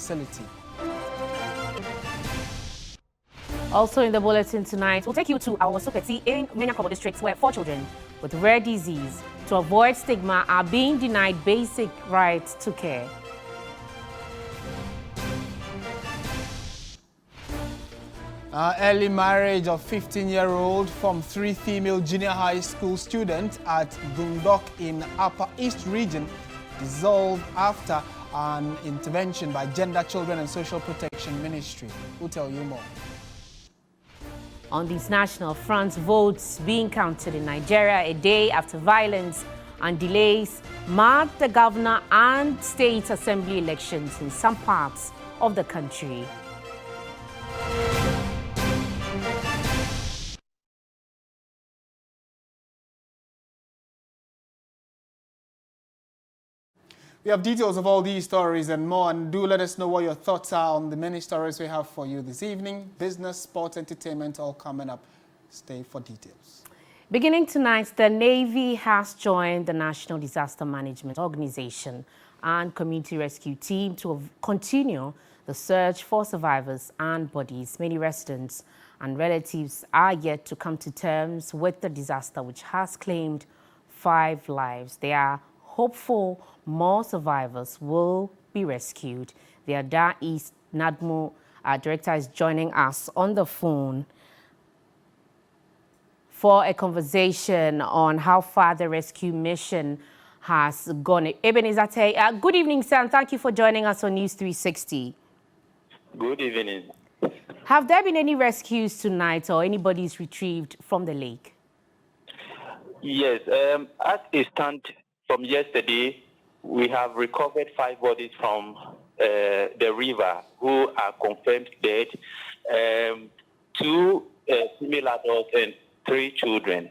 facility. Also in the bulletin tonight, we'll take you to our Kejetia in Retinal districts where 4 children with rare disease to avoid stigma are being denied basic rights to care. Early marriage of 15-year-old from 3 female junior high school students at Gundok in Upper East region dissolved after an intervention by Gender, Children and Social Protection Ministry. We'll tell you more. On these national fronts, votes being counted in Nigeria a day after violence and delays marked the governor and state assembly elections in some parts of the country. We have details of all these stories and more, and do let us know what your thoughts are on the many stories we have for you this evening. Business, sports, entertainment, all coming up. Stay for details. Beginning tonight, the Navy has joined the National Disaster Management Organization and Community Rescue Team to continue the search for survivors and bodies. Many residents and relatives are yet to come to terms with the disaster, which has claimed 5 lives. They are hopeful more survivors will be rescued. The Ada East NADMO director is joining us on the phone for a conversation on how far the rescue mission has gone. Ebenezer, good evening, sir, and thank you for joining us on News 360. Good evening. Have there been any rescues tonight or anybody's retrieved from the lake? Yes, as it stands from yesterday, we have recovered 5 bodies from the river who are confirmed dead, 2 female adults and 3 children.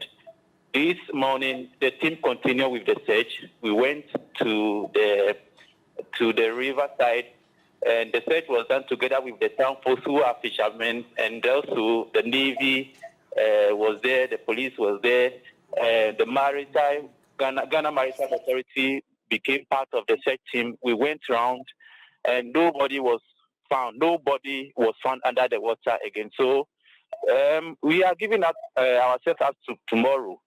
This morning, the team continued with the search. We went to the riverside, and the search was done together with the town folks who are fishermen, and also the Navy was there, the police was there, the maritime, Ghana Maritime Authority became part of the search team. We went around, and nobody was found. Nobody was found under the water again. So we are giving up ourselves up to tomorrow.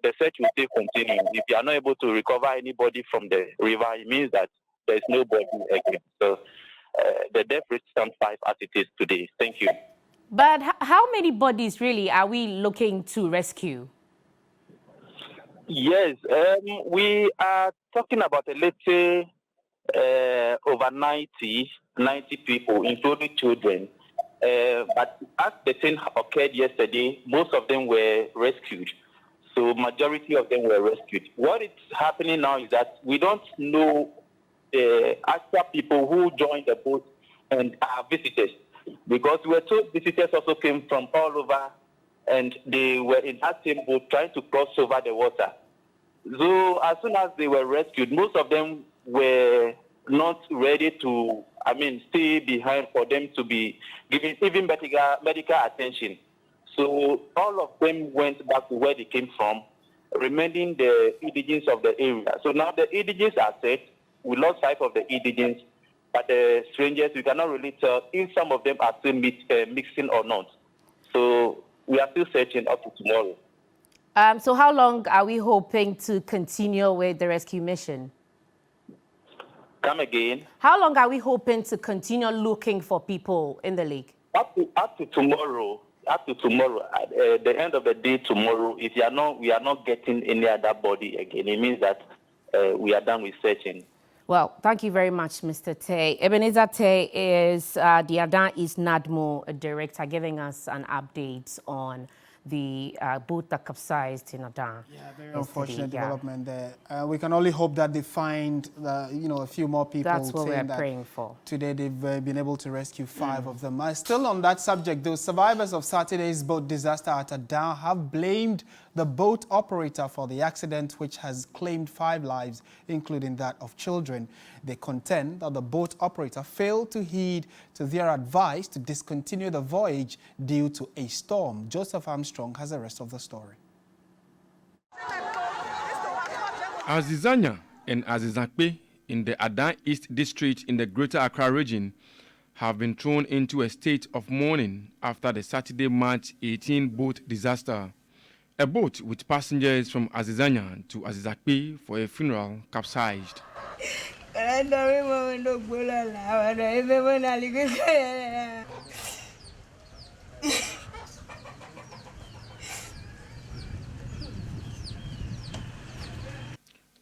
The search will still continue. If you are not able to recover anybody from the river, it means that there is nobody again. So the death rate stands 5 as it is today. Thank you. But how many bodies really are we looking to rescue? Yes, we are talking about a little over 90 people, including children. But as the thing occurred yesterday, most of them were rescued. So majority of them were rescued. What is happening now is that we don't know the actual people who joined the boat and are visitors. Because we were told visitors also came from all over, and they were in that same boat trying to cross over the water. So as soon as they were rescued, most of them were not ready to, stay behind for them to be given even medical attention. So all of them went back to where they came from, remaining the indigents of the area. So now the indigents are set. We lost 5 of the indigents, but the strangers, we cannot really tell if some of them are still mixing or not. So we are still searching up to tomorrow. So how long are we hoping to continue with the rescue mission? Come again? How long are we hoping to continue looking for people in the lake? Up to tomorrow. Up to tomorrow. At the end of the day tomorrow, if we are not getting any other body again, it means that we are done with searching. Well, thank you very much, Mr. Tay. Ebenezer Tay is the Ada East NADMO director, giving us an update on the boat that capsized in Ada. Yeah, very unfortunate development there. We can only hope that they find a few more people. That's what we're praying for. Today they've been able to rescue 5 of them. Still on that subject, those survivors of Saturday's boat disaster at Ada have blamed the boat operator for the accident, which has claimed 5 lives, including that of children. They contend that the boat operator failed to heed to their advice to discontinue the voyage due to a storm. Joseph Armstrong has the rest of the story. Azizanya and Azizakpe in the Adan East District in the Greater Accra region have been thrown into a state of mourning after the Saturday, March 18 boat disaster. A boat with passengers from Azizanya to Azizakpe for a funeral capsized.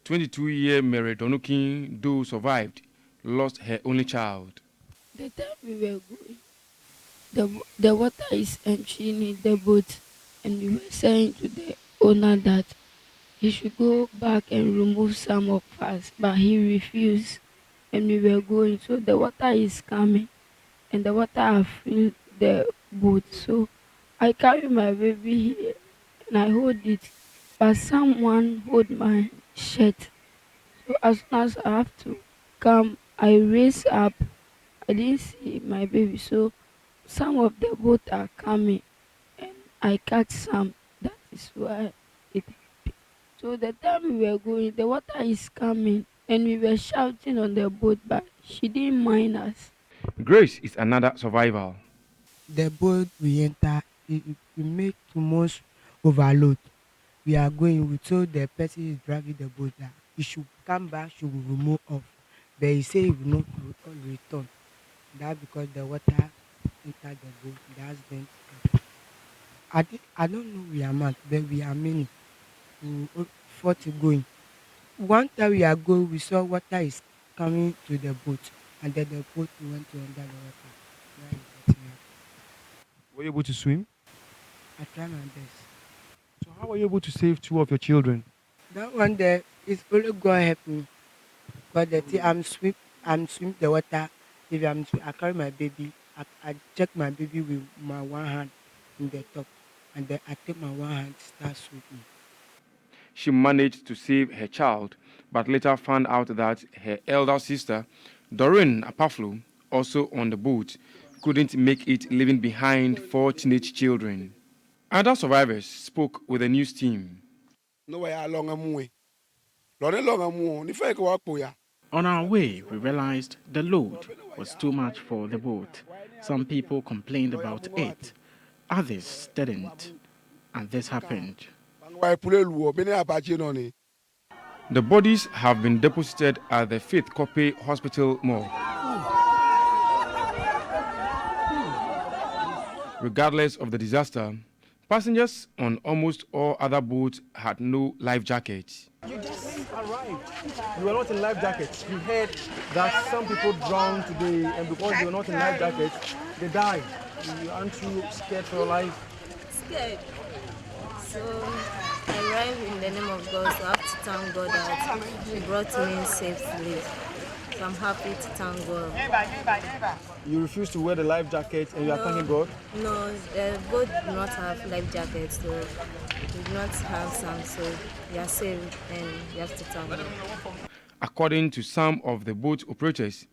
22-year Mary Donukin, though survived, lost her only child. The time we were going, the water is entering in the boat, and we were saying to the owner that he should go back and remove some of us, but he refused. And we were going, so the water is coming, and the water have filled the boat. So I carry my baby here, and I hold it, but someone hold my shirt. So as soon as I have to come, I raise up. I didn't see my baby, so some of the boat are coming, and I catch some. That is why it happened. So the time we were going, the water is coming, and we were shouting on the boat, but she didn't mind us. Grace is another survivor. The boat we enter, we make too much overload. We are going, we told the person is driving the boat that he should come back, she will remove off. But he say he will not return. That because the water entered the boat, the husband. I don't know we are mad, but we are many. We 40 going. One time we are going, we saw water is coming to the boat, and then the boat went to under the water. Where is it here? Were you able to swim? I try my best. So how were you able to save 2 of your children? That one there is only God help me. But the thing I'm swim the water. If I carry my baby, I check my baby with my one hand in the top, and then I take my one hand start swimming. She managed to save her child, but later found out that her elder sister, Doreen Apaflo, also on the boat, couldn't make it, leaving behind 4 teenage children. Other survivors spoke with the news team. On our way, we realized the load was too much for the boat. Some people complained about it, others didn't, and this happened. The bodies have been deposited at the Faith Kope Hospital morgue. Regardless of the disaster, passengers on almost all other boats had no life jackets. You just arrived. You were not in life jackets. You heard that some people drowned today, and because they were not in life jackets, they died. Aren't you scared for your life? Scared. So I arrived in the name of God, so I have to thank God that He brought me safely. So I'm happy to thank God. You refuse to wear the life jacket and you are thanking God? No, the boat do not have life jackets, so we do not have some, so we are saved and we have to thank God. According to some of the boat operators,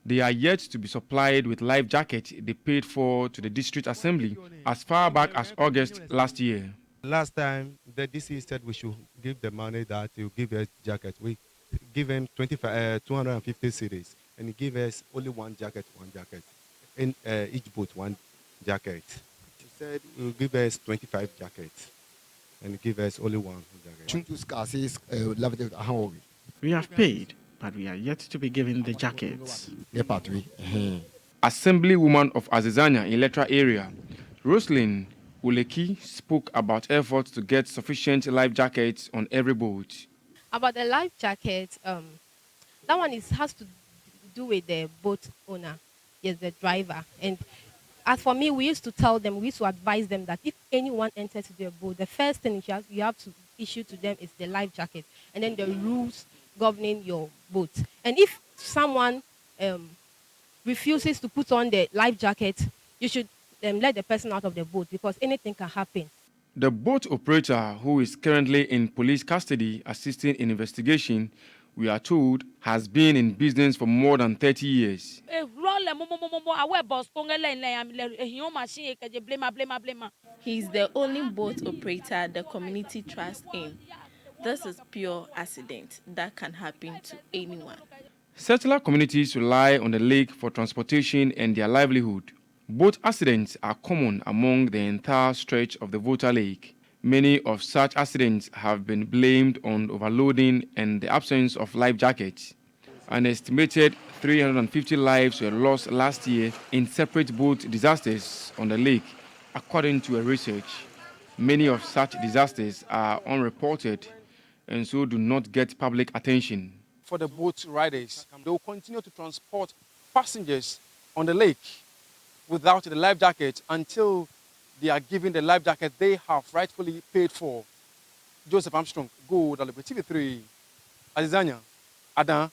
they are yet to be supplied with life jackets they paid for to the district assembly as far back as August last year. Last time, the DC said we should give the money that he will give us jacket. We give him 250 cedis, and he gave us only one jacket. In each boat, one jacket. He said he will give us 25 jackets, and he gave us only one jacket. We have paid, but we are yet to be given the jackets. Assemblywoman of Azizanya Electra area, Roslyn Uleki, spoke about efforts to get sufficient life jackets on every boat. About the life jacket, that one has to do with the boat owner, yes, the driver. And as for me, we used to advise them that if anyone enters the boat, the first thing you have to issue to them is the life jacket, and then the rules governing your boat. And if someone refuses to put on the life jacket, you should let the person out of the boat because anything can happen. The boat operator, who is currently in police custody assisting in investigation, we are told, has been in business for more than 30 years. He's the only boat operator the community trusts in. This is pure accident that can happen to anyone. Settler communities rely on the lake for transportation and their livelihood. Boat accidents are common among the entire stretch of the Volta Lake. Many of such accidents have been blamed on overloading and the absence of life jackets. An estimated 350 lives were lost last year in separate boat disasters on the lake, according to a research. Many of such disasters are unreported and so do not get public attention. For the boat riders, they will continue to transport passengers on the lake without the life jacket until they are given the life jacket they have rightfully paid for. Joseph Armstrong, go to TV3. Azizanya, Adan.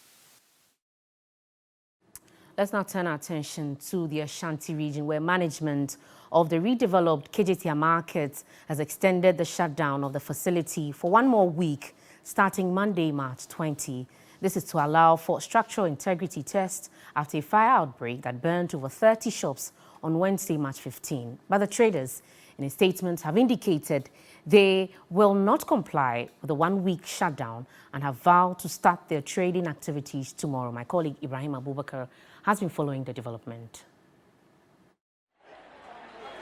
Let's now turn our attention to the Ashanti region, where management of the redeveloped Kejetia market has extended the shutdown of the facility for one more week, starting Monday, March 20. This is to allow for structural integrity tests after a fire outbreak that burned over 30 shops on Wednesday, March 15. But the traders, in a statement, have indicated they will not comply with the one-week shutdown and have vowed to start their trading activities tomorrow. My colleague Ibrahim Abubakar has been following the development.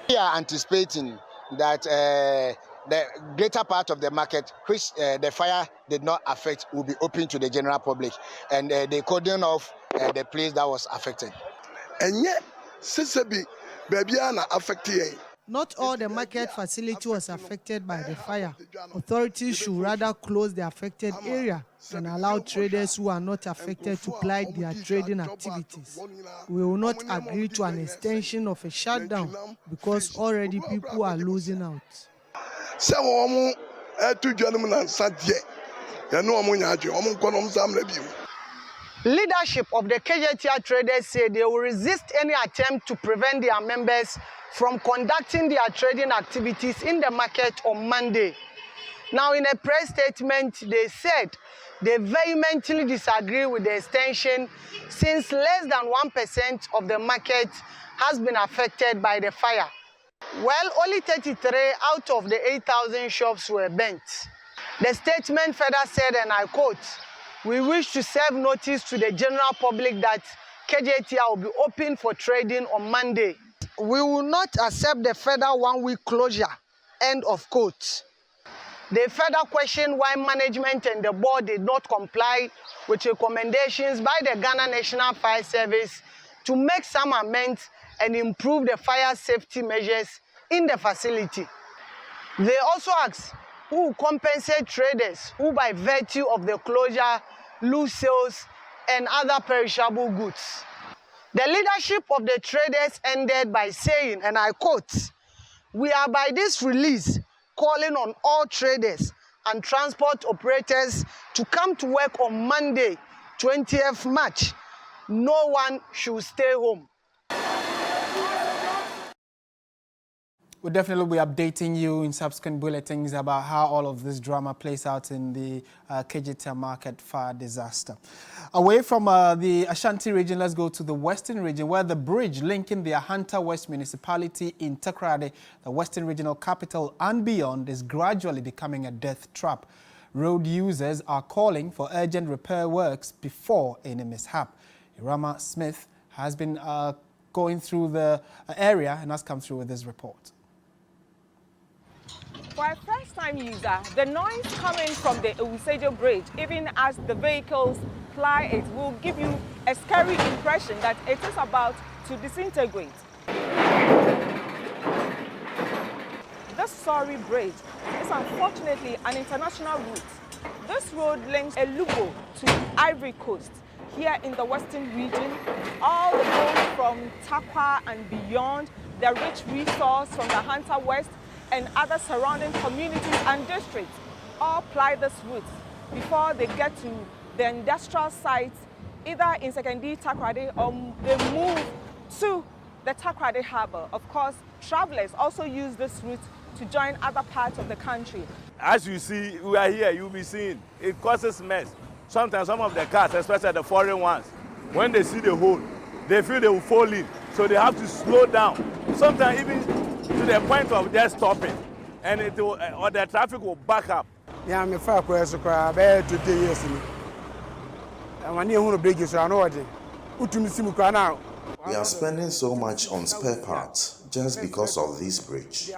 We are anticipating that the greater part of the market, which the fire did not affect, will be open to the general public, and the cordon off the place that was affected. And yet, not all the market facility was affected by the fire. Authorities should rather close the affected area and allow traders who are not affected to ply their trading activities. We will not agree to an extension of a shutdown because already people are losing out. Leadership of the Kejetia traders say they will resist any attempt to prevent their members from conducting their trading activities in the market on Monday. Now, in a press statement, they said they vehemently disagree with the extension since less than 1% of the market has been affected by the fire. Well, only 33 out of the 8,000 shops were burnt. The statement further said, and I quote, "We wish to serve notice to the general public that Kejetia will be open for trading on Monday. We will not accept the further one-week closure," end of quote. They further questioned why management and the board did not comply with recommendations by the Ghana National Fire Service to make some amends and improve the fire safety measures in the facility. They also asked who will compensate traders who, by virtue of the closure, lose sales and other perishable goods. The leadership of the traders ended by saying, and I quote, "We are by this release calling on all traders and transport operators to come to work on Monday, 20th March. No one should stay home." We'll definitely be updating you in subsequent bulletins about how all of this drama plays out in the Kejetia market fire disaster. Away from the Ashanti region, let's go to the Western region, where the bridge linking the Ahanta West municipality in Takoradi, the Western regional capital, and beyond is gradually becoming a death trap. Road users are calling for urgent repair works before any mishap. Irama Smith has been going through the area and has come through with this report. For a first-time user, the noise coming from the Usejo Bridge, even as the vehicles ply it, will give you a scary impression that it is about to disintegrate. This sorry bridge is unfortunately an international route. This road links Elugo to Ivory Coast. Here in the Western region, all the boats from Takwa and beyond, the rich resource from the Ahanta West, and other surrounding communities and districts all ply this route before they get to the industrial sites, either in Sekendi, Takoradi, or they move to the Takoradi Harbour. Of course, travelers also use this route to join other parts of the country. As you see, we are here, you'll be seeing, it causes mess. Sometimes some of the cars, especially the foreign ones, when they see the hole, they feel they will fall in, so they have to slow down. Sometimes even to the point of just stopping, and it will, or the traffic will back up. Yeah, I'm a fire crash, about 2 years. We are spending so much on spare parts just because of this bridge.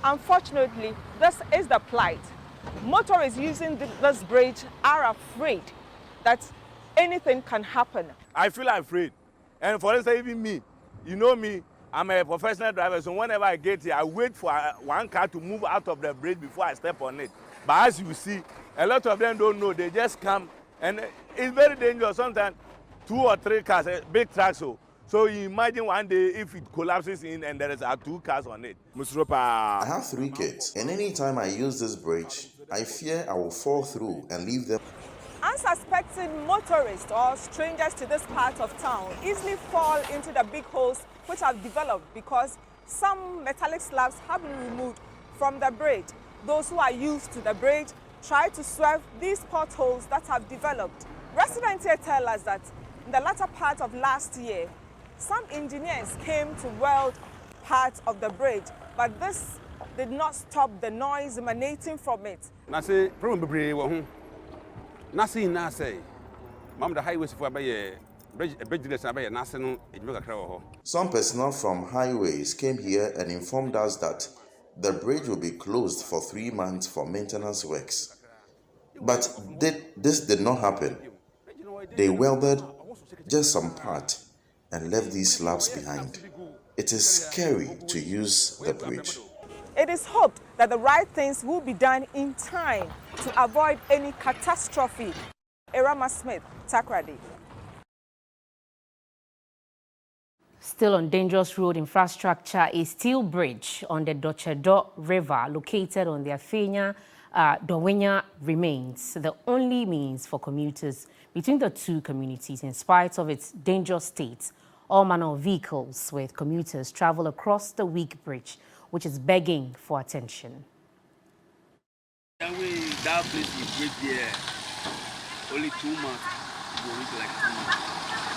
Unfortunately, this is the plight. Motorists using this bridge are afraid that anything can happen. I feel afraid. And for instance, even me, you know me, I'm a professional driver, so whenever I get here, I wait for one car to move out of the bridge before I step on it. But as you see, a lot of them don't know. They just come, and it's very dangerous. Sometimes 2 or 3 cars, big trucks. So you imagine one day if it collapses in and there is 2 cars on it. I have 3 kids, and anytime I use this bridge, I fear I will fall through and leave them. Unsuspecting motorists or strangers to this part of town easily fall into the big holes which have developed because some metallic slabs have been removed from the bridge. Those who are used to the bridge try to swerve these potholes that have developed. Residents here tell us that in the latter part of last year, some engineers came to weld part of the bridge, but this did not stop the noise emanating from it. Some personnel from highways came here and informed us that the bridge will be closed for 3 months for maintenance works. But this did not happen. They welded just some part and left these slabs behind. It is scary to use the bridge. It is hoped that the right things will be done in time to avoid any catastrophe. Erama Smith, Takrady. Still on dangerous road infrastructure, a steel bridge on the Duiya River located on the Duiya remains the only means for commuters between the two communities in spite of its dangerous state. All manner of vehicles with commuters travel across the weak bridge, which is begging for attention. That place is great there. Only 2 months.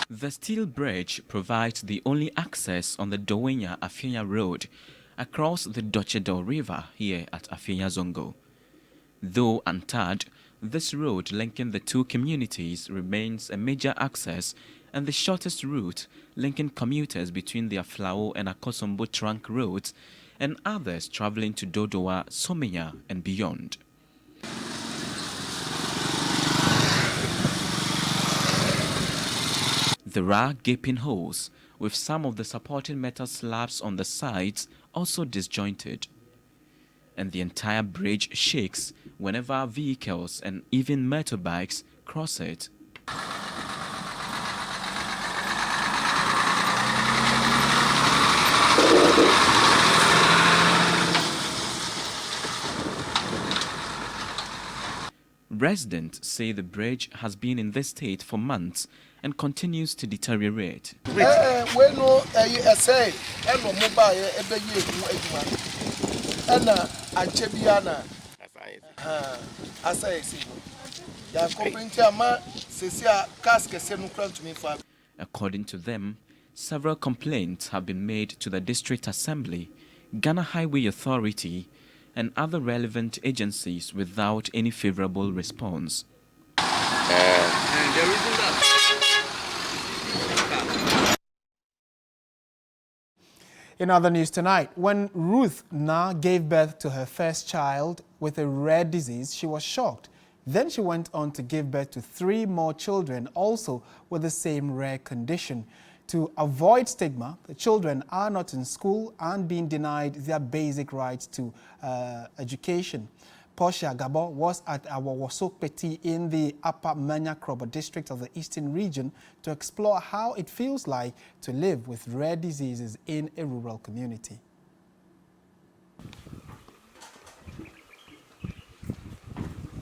The steel bridge provides the only access on the Duiya-Afenya road across the Duiya River here at Afenya Zongo. Though untarred, this road linking the two communities remains a major access and the shortest route linking commuters between the Aflao and Akosombo trunk roads and others traveling to Dodowa, Somenya and beyond. There are gaping holes, with some of the supporting metal slabs on the sides also disjointed. And the entire bridge shakes whenever vehicles and even motorbikes cross it. Residents say the bridge has been in this state for months and continues to deteriorate. According to them, several complaints have been made to the District Assembly, Ghana Highway Authority, and other relevant agencies without any favorable response. In other news tonight, when Ruth Na gave birth to her first child with a rare disease, she was shocked. Then she went on to give birth to 3 more children, also with the same rare condition. To avoid stigma, the children are not in school and being denied their basic rights to education. Portia Gabo was at Awawosokpeti in the Upper Manya-Krobo district of the Eastern region to explore how it feels like to live with rare diseases in a rural community.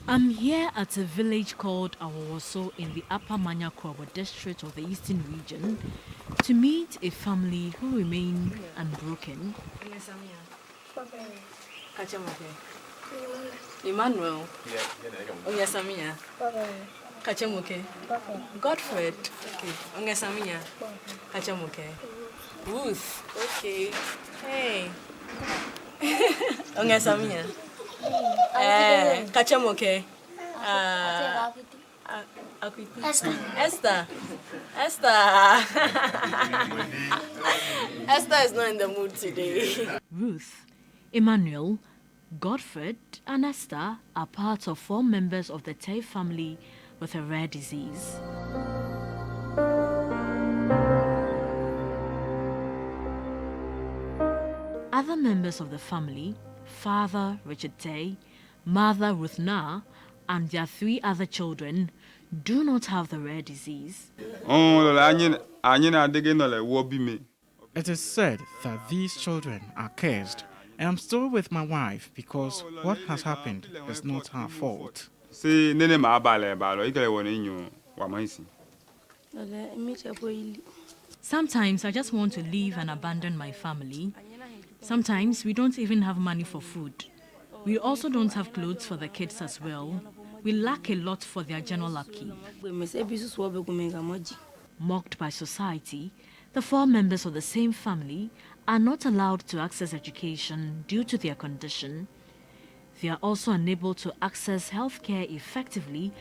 I'm here at a village called Awawoso in the Upper Manya-Krobo district of the Eastern region to meet a family who remain unbroken. Emmanuel. Onyasamia. Kachemuke. Godfred. Okay. Onyasamia. Kachemuke. Ruth. Okay. Hey. Onyasamia. Kachemuke. Esther. Esther. Esther is not in the mood today. Ruth, Emmanuel, Godfred, and Esther are part of 4 members of the Tay family with a rare disease. Other members of the family, Father Richard Tay, Mother Retinal, and their 3 other children, do not have the rare disease. It is said that these children are cursed, and I'm still with my wife because what has happened is not her fault. Sometimes I just want to leave and abandon my family. Sometimes we don't even have money for food. We also don't have clothes for the kids as well. We lack a lot for their general upkeep. Mocked by society, the 4 members of the same family are not allowed to access education due to their condition. They are also unable to access healthcare effectively.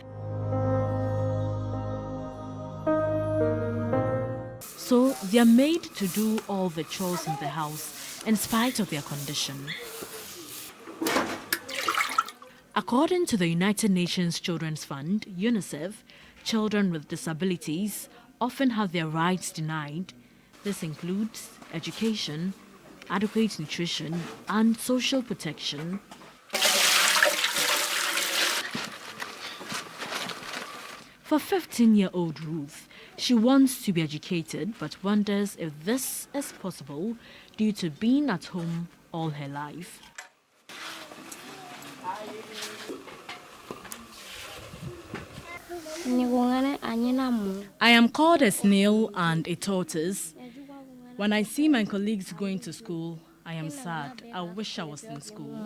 So they are made to do all the chores in the house in spite of their condition. According to the United Nations Children's Fund, UNICEF, children with disabilities often have their rights denied. This includes education, adequate nutrition, and social protection. For 15-year-old Ruth, she wants to be educated but wonders if this is possible due to being at home all her life. I am called a snail and a tortoise. When I see my colleagues going to school, I am sad. I wish I was in school.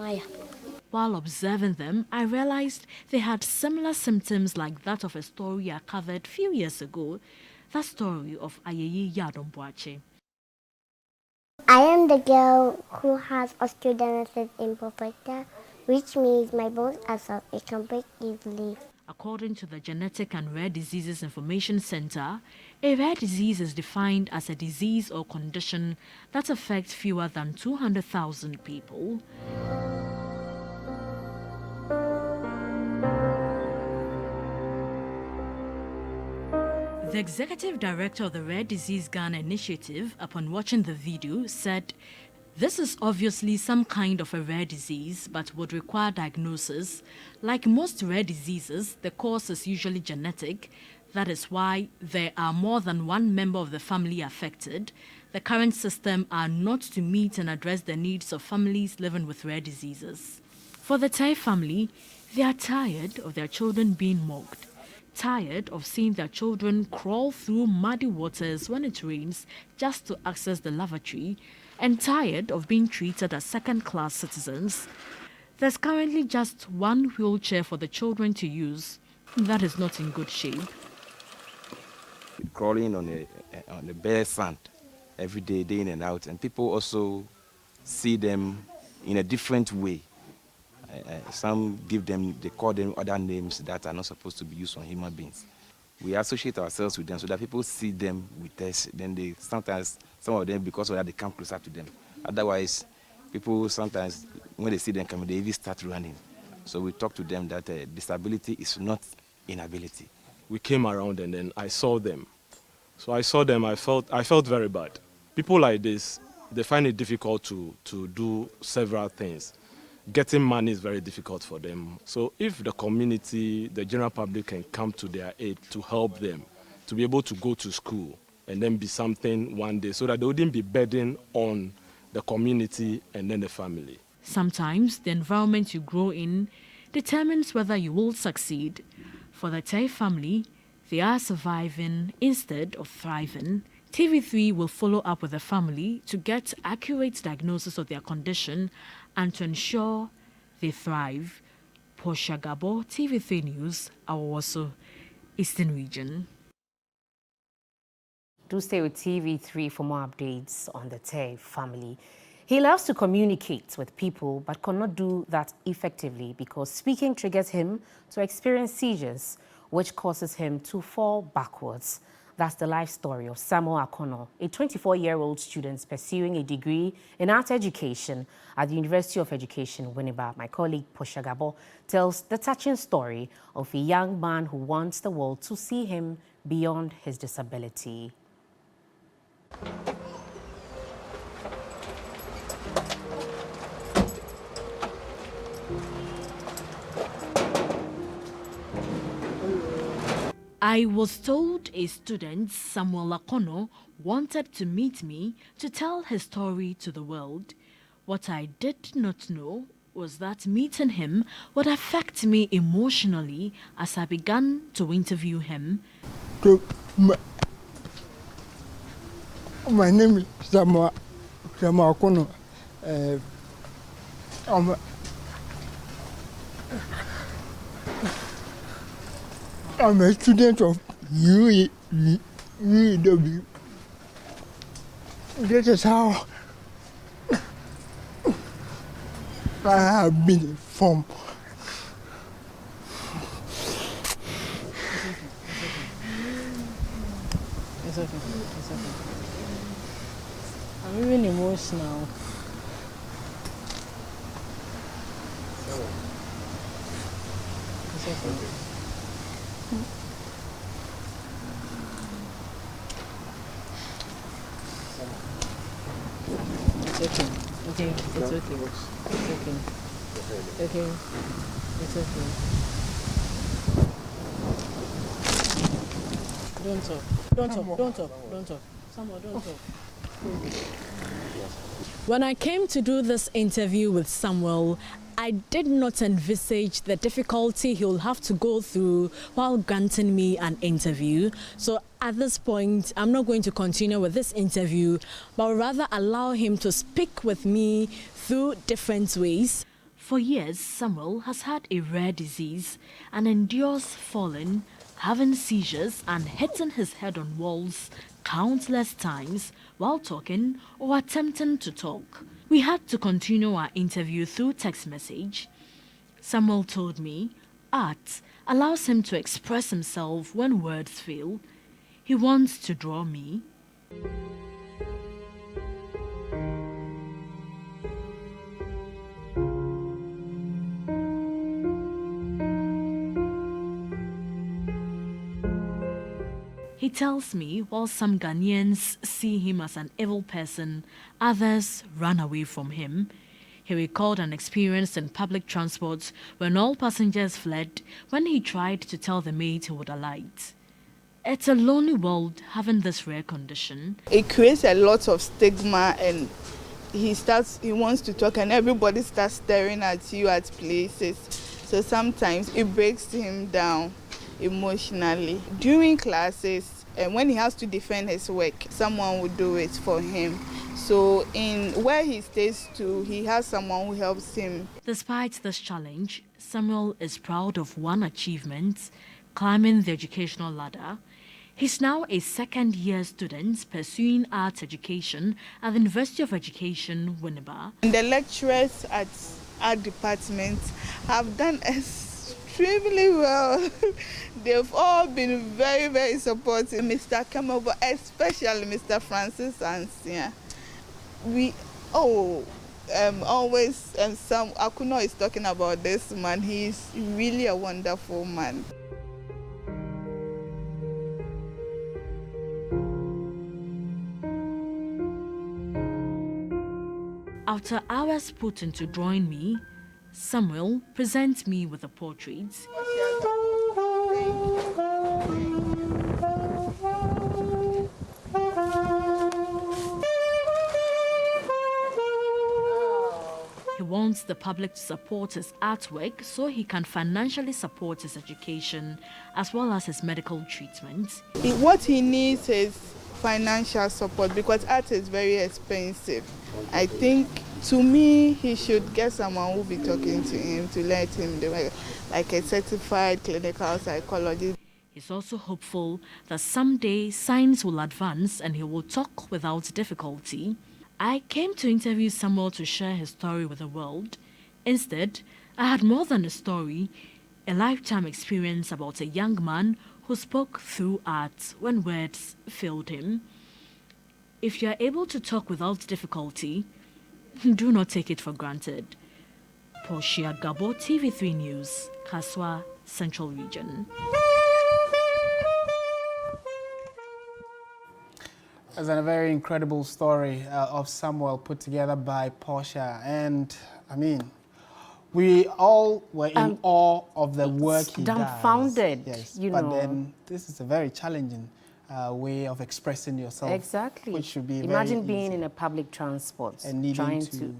While observing them, I realized they had similar symptoms like that of a story I covered a few years ago, that story of Ayeyi Yadomboache. I am the girl who has osteogenesis imperfecta, which means my bones are self-recumbent easily. According to the Genetic and Rare Diseases Information Center, a rare disease is defined as a disease or condition that affects fewer than 200,000 people. The executive director of the Rare Disease Ghana Initiative, upon watching the video, said, "This is obviously some kind of a rare disease, but would require diagnosis. Like most rare diseases, the cause is usually genetic. That is why there are more than one member of the family affected. The current system are not to meet and address the needs of families living with rare diseases." For the Tay family, they are tired of their children being mocked, tired of seeing their children crawl through muddy waters when it rains just to access the lavatory, and tired of being treated as second-class citizens. There's currently just one wheelchair for the children to use. That is not in good shape. Crawling on the bare sand every day, day in and out, and people also see them in a different way. Some they call them other names that are not supposed to be used on human beings. We associate ourselves with them so that people see them with us. Then sometimes, some of them, because of that, they come closer to them. Otherwise, people sometimes, when they see them coming, they even start running. So we talk to them that disability is not inability. We came around and then I saw them. So I saw them, I felt very bad. People like this, they find it difficult to do several things. Getting money is very difficult for them. So if the community, the general public can come to their aid to help them, to be able to go to school and then be something one day so that they wouldn't be burdened on the community and then the family. Sometimes the environment you grow in determines whether you will succeed. For the Tay family, they are surviving instead of thriving. TV3 will follow up with the family to get accurate diagnosis of their condition and to ensure they thrive. Portia Gabo, TV3 News, Awoso, Eastern Region. Do stay with TV3 for more updates on the Tay family. He loves to communicate with people but cannot do that effectively because speaking triggers him to experience seizures. which causes him to fall backwards. That's the life story of Samuel Akono, a 24-year-old student pursuing a degree in art education at the University of Education, Winneba. My colleague Posha Gabo tells the touching story of a young man who wants the world to see him beyond his disability. I was told a student, Samuel Akono, wanted to meet me to tell his story to the world. What I did not know was that meeting him would affect me emotionally as I began to interview him. My name is Samuel Akono. I'm a student of UEW. This is how I have been informed. It's okay. I'm even emotional. It's okay. It's okay. Okay. It's okay. It's okay. Okay. It's okay. Don't talk. Don't talk. Don't talk. Don't talk. Someone, don't talk. When I came to do this interview with Samuel, I did not envisage the difficulty he'll have to go through while granting me an interview. So at this point, I'm not going to continue with this interview, but rather allow him to speak with me through different ways. For years, Samuel has had a rare disease and endures falling, having seizures and hitting his head on walls countless times while talking or attempting to talk. We had to continue our interview through text message. Samuel told me art allows him to express himself when words fail. He wants to draw me. He tells me while some Ghanaians see him as an evil person, others run away from him. He recalled an experience in public transport when all passengers fled when he tried to tell the maid he would alight. It's a lonely world having this rare condition. It creates a lot of stigma, and he wants to talk and everybody starts staring at you at places. So sometimes it breaks him down emotionally. During classes, and when he has to defend his work, someone will do it for him. So in where he stays too, he has someone who helps him. Despite this challenge, Samuel is proud of one achievement, climbing the educational ladder. He's now a second-year student pursuing arts education at the University of Education, Winneba. And the lecturers at our department have done extremely well. They've all been very, very supportive. Mr. Kamobo, especially Mr. Francis Ansia. Sam Akuno is talking about this man. He's really a wonderful man. After hours put into drawing me, Samuel presents me with a portrait. He wants the public to support his artwork so he can financially support his education as well as his medical treatment. What he needs is financial support because art is very expensive. I think, to me, he should get someone who will be talking to him to let him do it, like a certified clinical psychologist. He's also hopeful that someday science will advance and he will talk without difficulty. I came to interview Samuel to share his story with the world. Instead, I had more than a story, A lifetime experience about a young man who spoke through art when words failed him. If you are able to talk without difficulty, do not take it for granted. Portia Gabo, TV3 News, Kaswa, Central Region. It's a very incredible story of Samuel put together by Portia, and I mean, we all were in awe of the work he dumbfounded, does. Yes, you but know. then this is a very challenging way of expressing yourself. Exactly. Which should be Imagine very being easy. in a public transport And trying to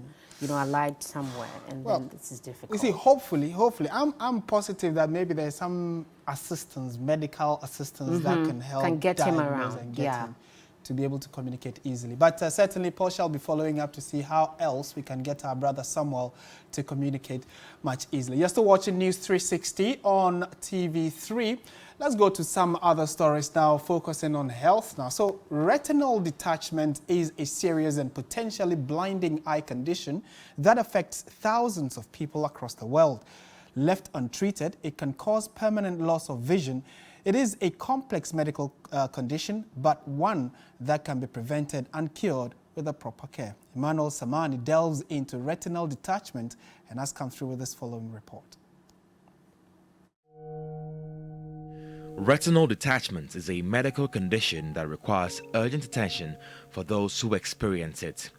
alight somewhere, and then this is difficult. You see, hopefully, I'm positive that maybe there's some assistance, medical assistance that can help get him diagnose around. and get him to be able to communicate easily. But certainly, Paul shall be following up to see how else we can get our brother Samuel to communicate much easily. You're still watching News 360 on TV3. Let's go to some other stories now, focusing on health now. So, retinal detachment is a serious and potentially blinding eye condition that affects thousands of people across the world. Left untreated, it can cause permanent loss of vision. It is a complex medical condition, but one that can be prevented and cured with the proper care. Emmanuel Samani delves into retinal detachment and has come through with this following report. Retinal detachment is a medical condition that requires urgent attention for those who experience it.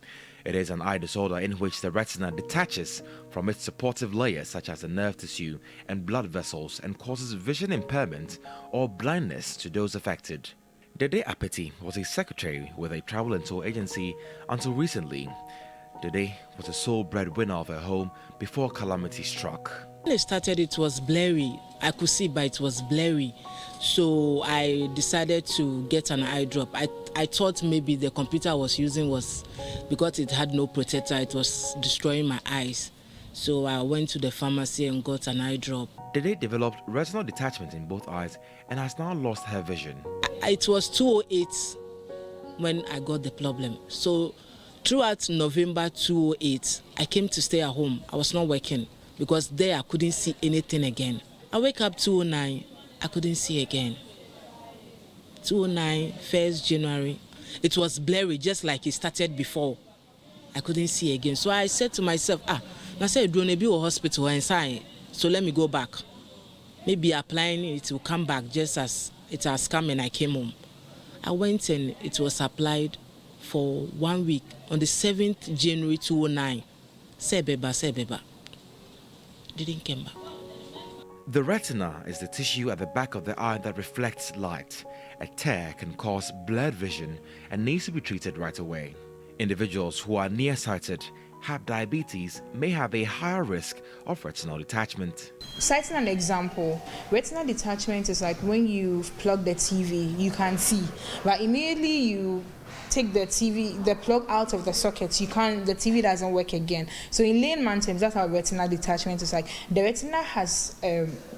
It is an eye disorder in which the retina detaches from its supportive layers such as the nerve tissue and blood vessels and causes vision impairment or blindness to those affected. Dede Apeti was a secretary with a travel and tour agency until recently. Dede was the sole breadwinner of her home before calamity struck. When I started, it was blurry. I could see, but it was blurry. So I decided to get an eye drop. I thought maybe the computer I was using was, because it had no protector, it was destroying my eyes. So I went to the pharmacy and got an eye drop. Dede developed retinal detachment in both eyes and has now lost her vision. It was 2008 when I got the problem. So throughout November 2008, I came to stay at home. I was not working because there I couldn't see anything again. I wake up 2009, I couldn't see again. 2009, 1st January, it was blurry just like it started before. I couldn't see again. So I said to myself, I said, do be a hospital inside, so let me go back. Maybe applying it will come back just as it has come and I came home. I went and it was applied for 1 week on the 7th January 2009. Sebeba. Didn't come back. The retina is the tissue at the back of the eye that reflects light. A tear can cause blurred vision and needs to be treated right away. Individuals who are nearsighted, have diabetes, may have a higher risk of retinal detachment. Citing an example, retinal detachment is like when you plug the TV, you can see, but immediately you take the plug out of the socket, the TV doesn't work again. So in layman terms, that's how retinal detachment is like. The retina has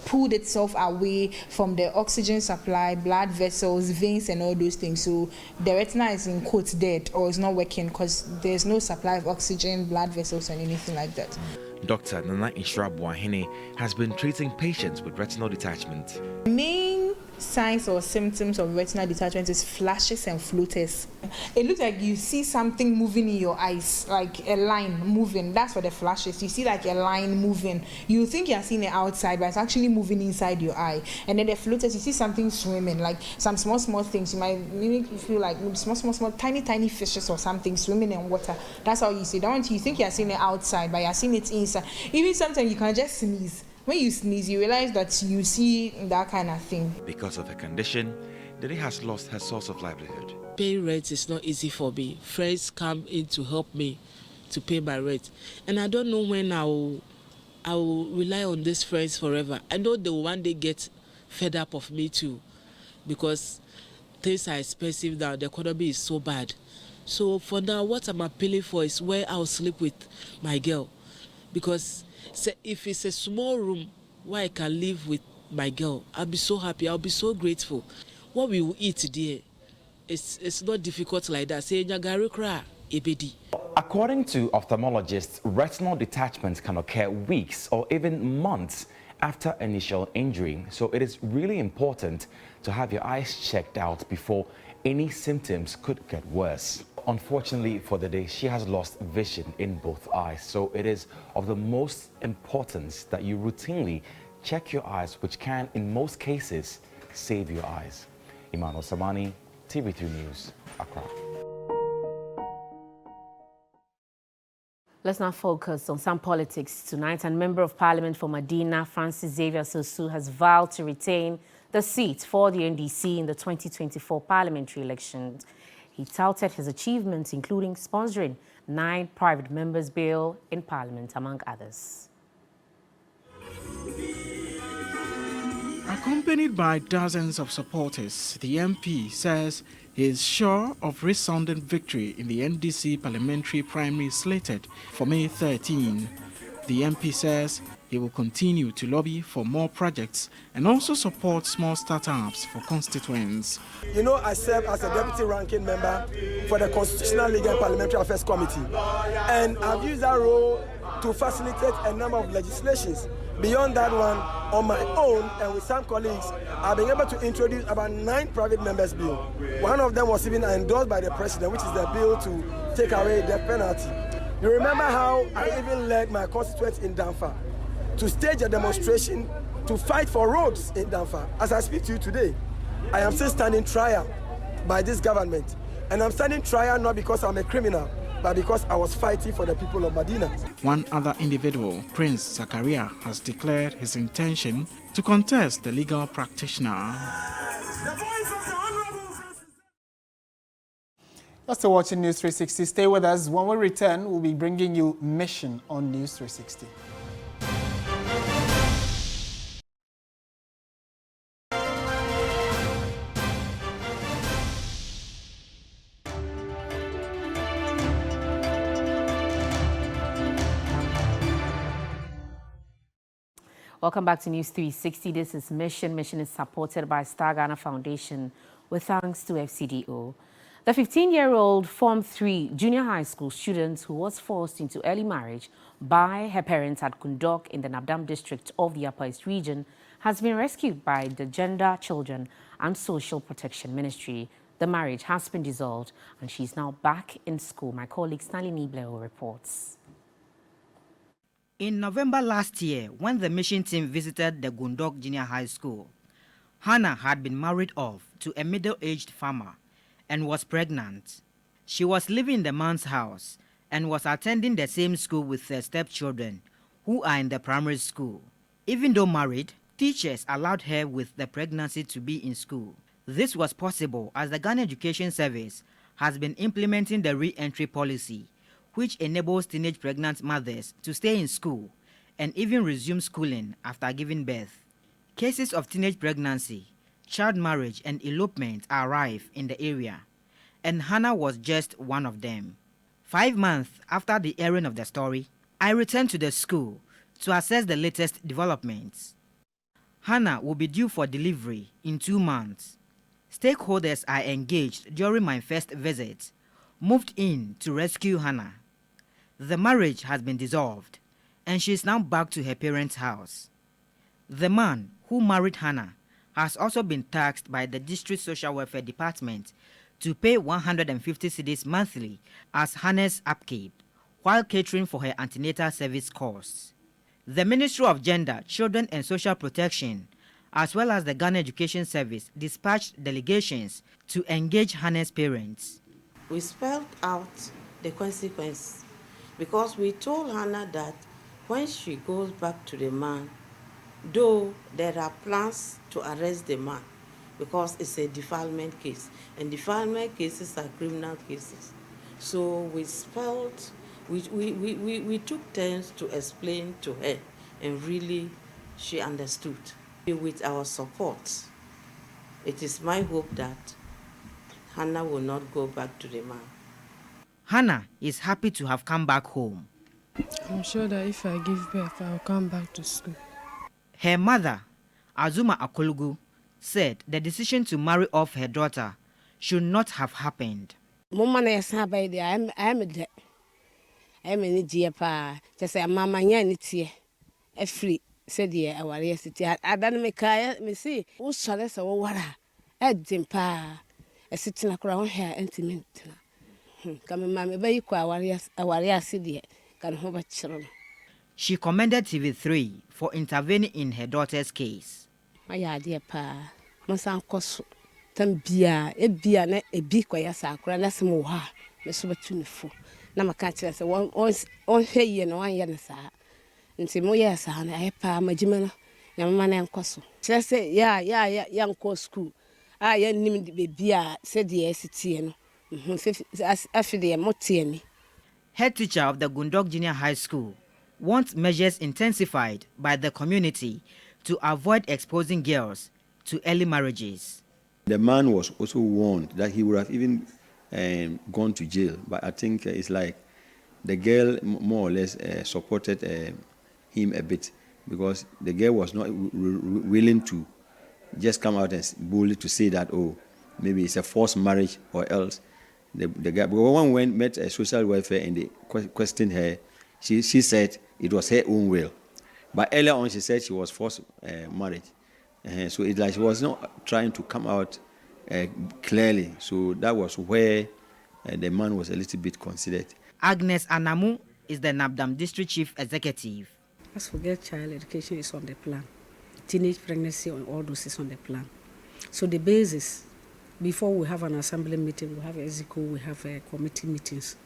pulled itself away from the oxygen supply, blood vessels, veins, and all those things. So the retina is in quotes dead or is not working because there's no supply of oxygen, blood vessels, and anything like that. Dr. Nana Inshrabuahene has been treating patients with retinal detachment. Main signs or symptoms of retinal detachment is flashes and floaters. It looks like you see something moving in your eyes, like a line moving. That's what the flashes. You see like a line moving. You think you're seeing it outside, but it's actually moving inside your eye. And then the floaters, you see something swimming, like some small things. You might make you feel like small, tiny fishes or something swimming in water. That's how you see. Don't you think you're seeing it outside, but you're seeing it inside. Even sometimes you can just sneeze. When you sneeze, you realize that you see that kind of thing. Because of her condition, Dede has lost her source of livelihood. Paying rent is not easy for me. Friends come in to help me to pay my rent. And I don't know when I will rely on these friends forever. I know they will one day get fed up of me too, because things are expensive now. The economy is so bad. So for now, what I'm appealing for is where I'll sleep with my girl. Because if it's a small room where I can live with my girl, I'll be so happy, I'll be so grateful. What we will eat there, it's not difficult like that. Say, according to ophthalmologists, retinal detachment can occur weeks or even months after initial injury. So it is really important to have your eyes checked out before any symptoms could get worse. Unfortunately for the day, she has lost vision in both eyes. So it is of the most importance that you routinely check your eyes, which can, in most cases, save your eyes. Emmanuel Samani, TV3 News, Accra. Let's now focus on some politics tonight. And Member of Parliament for Madina, Francis Xavier Sosu, has vowed to retain the seat for the NDC in the 2024 parliamentary elections. He touted his achievements, including sponsoring 9 private members' bill in Parliament, among others. Accompanied by dozens of supporters, the MP says he is sure of resounding victory in the NDC parliamentary primary slated for May 13. The MP says he will continue to lobby for more projects and also support small startups for constituents. You know, I serve as a deputy ranking member for the Constitutional, Legal and Parliamentary Affairs Committee, and I've used that role to facilitate a number of legislations. Beyond that one, on my own and with some colleagues, I've been able to introduce about 9 private members' bills. One of them was even endorsed by the president, which is the bill to take away death penalty. You remember how I even led my constituents in Damfa to stage a demonstration to fight for roads in Damfa. As I speak to you today, I am still standing trial by this government. And I'm standing trial not because I'm a criminal, but because I was fighting for the people of Madina. One other individual, Prince Zakaria, has declared his intention to contest the legal practitioner. You're still watching News 360. Stay with us. When we return, we'll be bringing you Mission on News 360. Welcome back to News 360. This is Mission. Mission is supported by Star Ghana Foundation with thanks to FCDO. The 15-year-old Form 3 junior high school student who was forced into early marriage by her parents at Kundok in the Nabdam district of the Upper East region has been rescued by the Gender, Children and Social Protection Ministry. The marriage has been dissolved and she's now back in school. My colleague Stanley Nibleo reports. In November last year, when the mission team visited the Gundok Junior High School, Hannah had been married off to a middle-aged farmer and was pregnant. She was living in the man's house and was attending the same school with her stepchildren, who are in the primary school. Even though married, teachers allowed her with the pregnancy to be in school. This was possible as the Ghana Education Service has been implementing the re-entry policy, which enables teenage pregnant mothers to stay in school and even resume schooling after giving birth. Cases of teenage pregnancy, child marriage and elopement are rife in the area, and Hannah was just one of them. 5 months after the airing of the story, I returned to the school to assess the latest developments. Hannah will be due for delivery in 2 months. Stakeholders I engaged during my first visit moved in to rescue Hannah. The marriage has been dissolved, and she is now back to her parents' house. The man who married Hannah has also been taxed by the District Social Welfare Department to pay 150 cedis monthly as Hannah's upkeep, while catering for her antenatal service costs. The Ministry of Gender, Children and Social Protection, as well as the Ghana Education Service, dispatched delegations to engage Hannah's parents. We spelled out the consequence because we told Hannah that when she goes back to the man, though there are plans to arrest the man because it's a defilement case, and defilement cases are criminal cases. So we spelled, we took turns to explain to her, and really she understood. With our support, it is my hope that Hannah will not go back to the man. Hannah is happy to have come back home. I'm sure that if I give birth, I'll come back to school. Her mother, Azuma Akolugu, said the decision to marry off her daughter should not have happened. I'm a dear pa, just a mamma, free. said ye a warrior city. I done me kaya me see who shall us a water. Eddin pa a sitting a crown hair intimate. Come, mammy, bay qua a warrior city can hold a children. She commended TV3 for intervening in her daughter's case. My idea pa, must uncos Tambia, a beer, a big quaya sacra, and that's more. Miss Watuniful. Now my catcher said one hay and 1 year, sir. And say, mo yes, I pa my Jimena, young man and cosso. Just say, young co school. I named the baby, said the SCTN. After the Motiani. Head teacher of the Gundog Junior High School wants measures intensified by the community to avoid exposing girls to early marriages. The man was also warned that he would have even gone to jail, but I think it's like the girl more or less supported him a bit, because the girl was not willing to just come out and boldly to say that, oh, maybe it's a forced marriage, or else the guy. But when we met a social welfare and they questioned her, she said it was her own will. But earlier on, she said she was forced marriage. So it's like she was not trying to come out clearly. So that was where the man was a little bit considered. Agnes Anamu is the Nabdam District Chief Executive. As for girl child education is on the plan. Teenage pregnancy and all those is on the plan. So the basis, before we have an assembly meeting, we have a EZICO, we have committee meetings.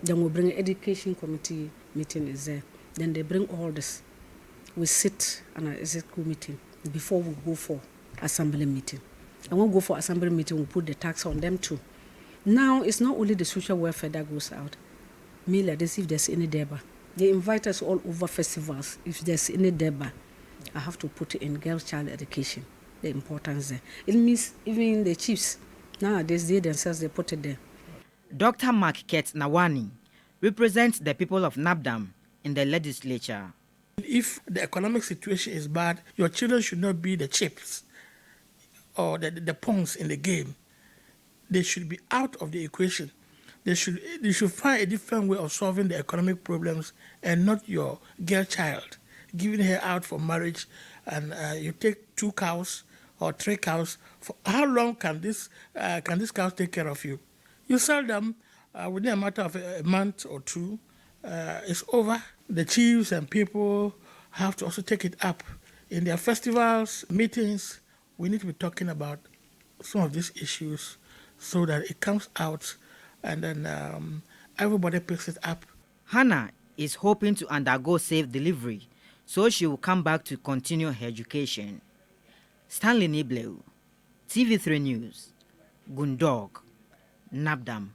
Then we bring an education committee meeting is there. Then they bring all this. We sit on an EZICO meeting before we go for assembly meeting. And when we go for assembly meeting, we put the tax on them too. Now, it's not only the social welfare that goes out. Me, like this, if there's any deba. They invite us all over festivals. If there's any deba, I have to put it in girls' child education, the importance there. It means even the chiefs, nowadays, they themselves, they put it there. Dr. Mark Ket Nawani represents the people of Nabdam in the legislature. If the economic situation is bad, your children should not be the chips or the pawns in the game. They should be out of the equation. They should find a different way of solving the economic problems, and not your girl child, giving her out for marriage, and you take 2 cows or 3 cows. For how long can these cows take care of you? You sell them within a matter of a month or 2. It's over. The chiefs and people have to also take it up in their festivals, meetings. We need to be talking about some of these issues so that it comes out and then everybody picks it up. Hannah is hoping to undergo safe delivery, so she will come back to continue her education. Stanley Nibleu, TV3 News, Gundog, Nabdam.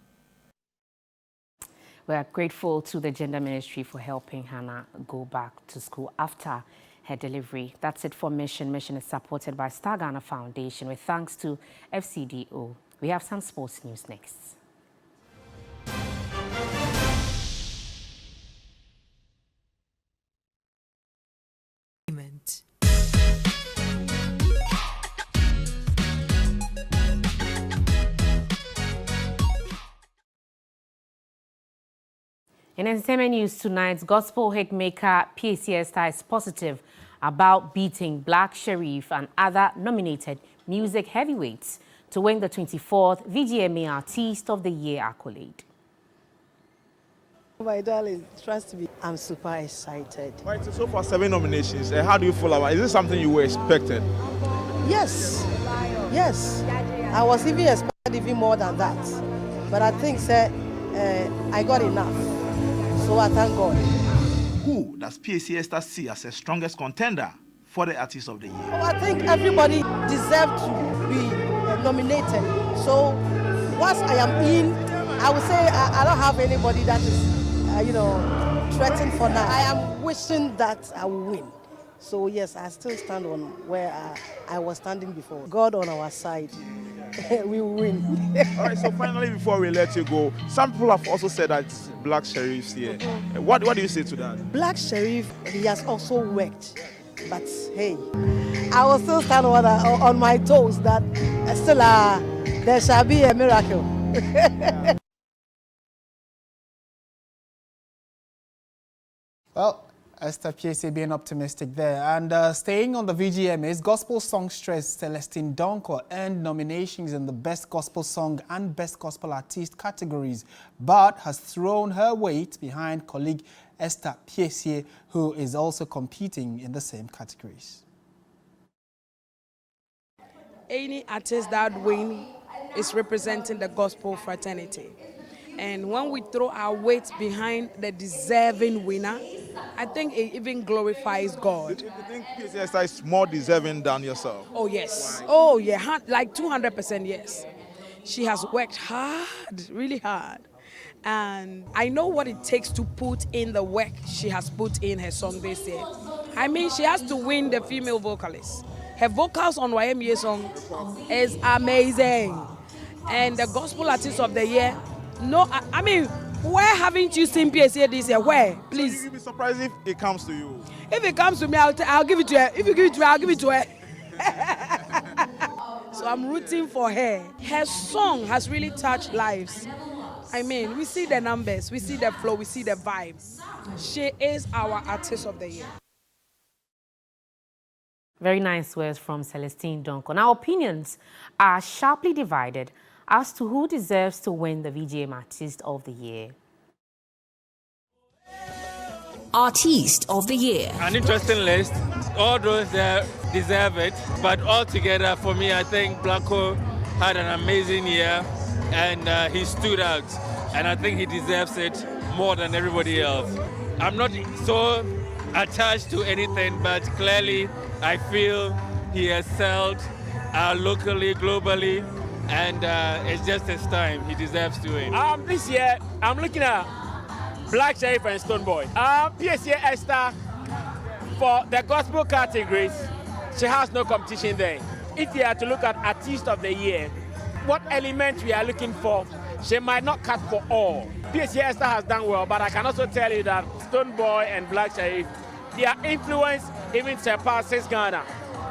We are grateful to the Gender Ministry for helping Hannah go back to school after her delivery. That's it for Mission. Mission is supported by Star Ghana Foundation with thanks to FCDO. We have some sports news next. In entertainment news tonight, gospel hitmaker PAC is positive about beating Black Sherif and other nominated music heavyweights to win the 24th VGMA Artist of the Year accolade. My darling, trust me, I'm super excited. Right, so far 7 nominations. How do you feel about it? Is this something you were expected? Yes, I was even expected even more than that. But I think, sir, I got enough. So I thank God. Who does PAC see as the strongest contender for the Artist of the Year? Oh, I think everybody deserves to be nominated. So once I am in, I would say I don't have anybody that is, threatened for now. I am wishing that I will win. So yes, I still stand on where I was standing before. God on our side. We will win. All right, so finally, before we let you go, some people have also said that Black Sherif's here. What do you say to that? Black Sherif, he has also worked. But hey, I will still stand on my toes that still there shall be a miracle. Well, Esther PSA being optimistic there. And staying on the VGMAs, gospel songstress Celestine Donko earned nominations in the Best Gospel Song and Best Gospel Artist categories, but has thrown her weight behind colleague Esther PSA, who is also competing in the same categories. Any artist that wins is representing the gospel fraternity. And when we throw our weight behind the deserving winner, I think it even glorifies God. Do you think PSA is more deserving than yourself? Oh, yes. Oh, yeah. Like 200% yes. She has worked hard, really hard. And I know what it takes to put in the work she has put in her song this year. I mean, she has to win the female vocalist. Her vocals on YMA song is amazing. And the Gospel Artist of the Year, no, I mean, where haven't you seen PSA this year? Where? Please. So you'll be surprised if it comes to you. If it comes to me, I'll give it to her. If you give it to me, I'll give it to her. So I'm rooting for her. Her song has really touched lives. I mean, we see the numbers, we see the flow, we see the vibe. She is our Artist of the Year. Very nice words from Celestine Donko. Now, opinions are sharply divided as to who deserves to win the VGMA Artist of the Year. Artist of the Year. An interesting list. All those that deserve it. But altogether, for me, I think Blacko had an amazing year and he stood out. And I think he deserves it more than everybody else. I'm not so attached to anything, but clearly I feel he excelled locally, globally, and it's just his time. He deserves to win. This year, I'm looking at Black Sheriff and Stoneboy. PSA Esther, for the gospel categories, she has no competition there. If you are to look at Artist of the Year, what element we are looking for, she might not cut for all. PSA Esther has done well, but I can also tell you that Stoneboy and Black Sheriff, their influence even surpasses Ghana.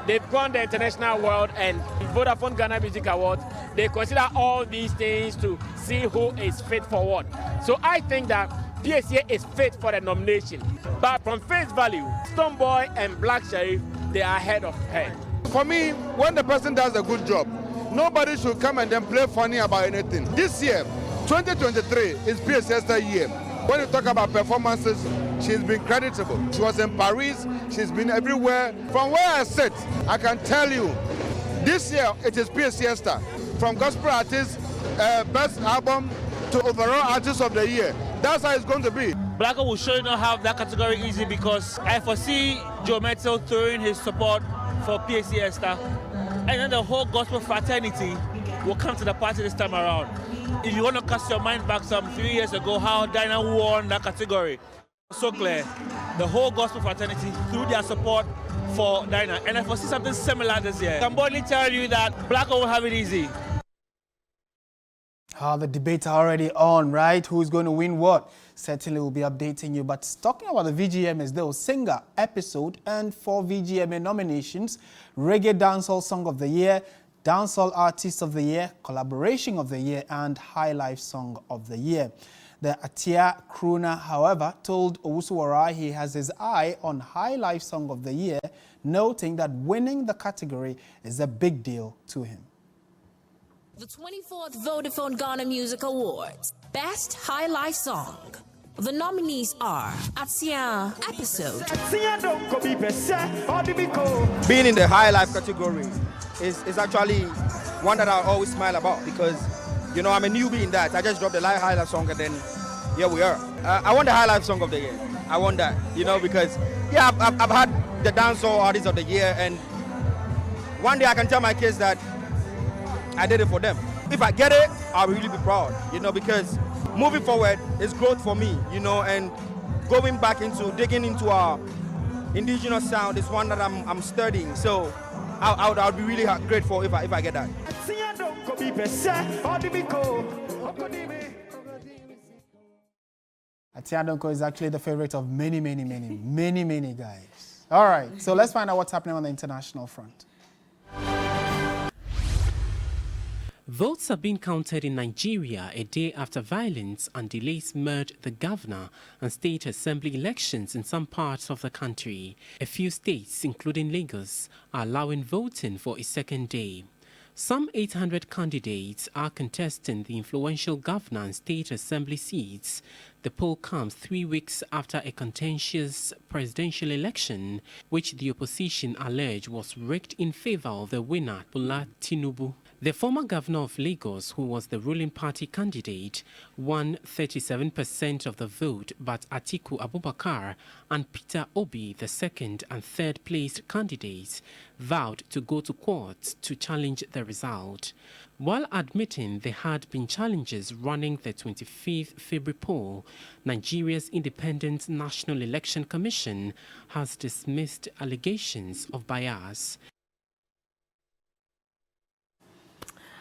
They've gone the international world, and Vodafone Ghana Music Awards, they consider all these things to see who is fit for what. So I think that PSA is fit for the nomination. But from face value, Stoneboy and Black Sheriff, they are ahead of her. For me, when the person does a good job, nobody should come and then play funny about anything. This year, 2023, is PSA's year. When you talk about performances, she's been creditable. She was in Paris, she's been everywhere. From where I sit, I can tell you, this year it is PSA. From gospel artist, best album to overall artist of the year. That's how it's going to be. Blacko will surely not have that category easy because I foresee Joe Metzel throwing his support for PSA Esther. And then the whole gospel fraternity will come to the party this time around. If you want to cast your mind back some 3 years ago, how Dinah won that category. So clear, the whole gospel fraternity threw their support for Dinah. And I foresee something similar this year. I can boldly tell you that Blacko won't have it easy. The debates are already on, right? Who's going to win what? Certainly we'll be updating you. But talking about the VGMAs, there was Singer episode and 4 VGMA nominations: Reggae Dancehall Song of the Year, Dancehall Artist of the Year, Collaboration of the Year, and High Life Song of the Year. The Atia crooner, however, told Owusu he has his eye on High Life Song of the Year, noting that winning the category is a big deal to him. The 24th Vodafone Ghana Music Awards, Best High Life Song. The nominees are Atia Episode. Being in the High Life category is actually one that I always smile about because, you know, I'm a newbie in that. I just dropped the High Life song and then here we are. I want the High Life Song of the Year. I want that, you know, because, yeah, I've had the Dancehall Artist of the Year, and one day I can tell my kids that I did it for them. If I get it, I'll really be proud, you know, because moving forward is growth for me, you know, and going back into, digging into our indigenous sound is one that I'm studying. So I'll be really grateful if I get that. Atia Donko is actually the favorite of many guys. All right, so let's find out what's happening on the international front. Votes are being counted in Nigeria a day after violence and delays merged the governor and state assembly elections in some parts of the country. A few states, including Lagos, are allowing voting for a second day. Some 800 candidates are contesting the influential governor and state assembly seats. The poll comes 3 weeks after a contentious presidential election, which the opposition alleged was rigged in favor of the winner, Bola Tinubu. The former governor of Lagos, who was the ruling party candidate, won 37% of the vote, but Atiku Abubakar and Peter Obi, the second and third placed candidates, vowed to go to court to challenge the result. While admitting there had been challenges running the 25th February poll, Nigeria's Independent National Election Commission has dismissed allegations of bias.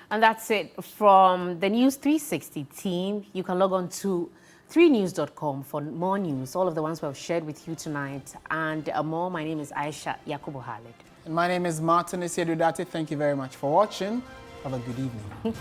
And that's it from the News360 team. You can log on to 3news.com for more news, all of the ones we have shared with you tonight. And more, my name is Aisha Yakubu Khalid. And my name is Martin Isiedudati. Thank you very much for watching. Have a good evening.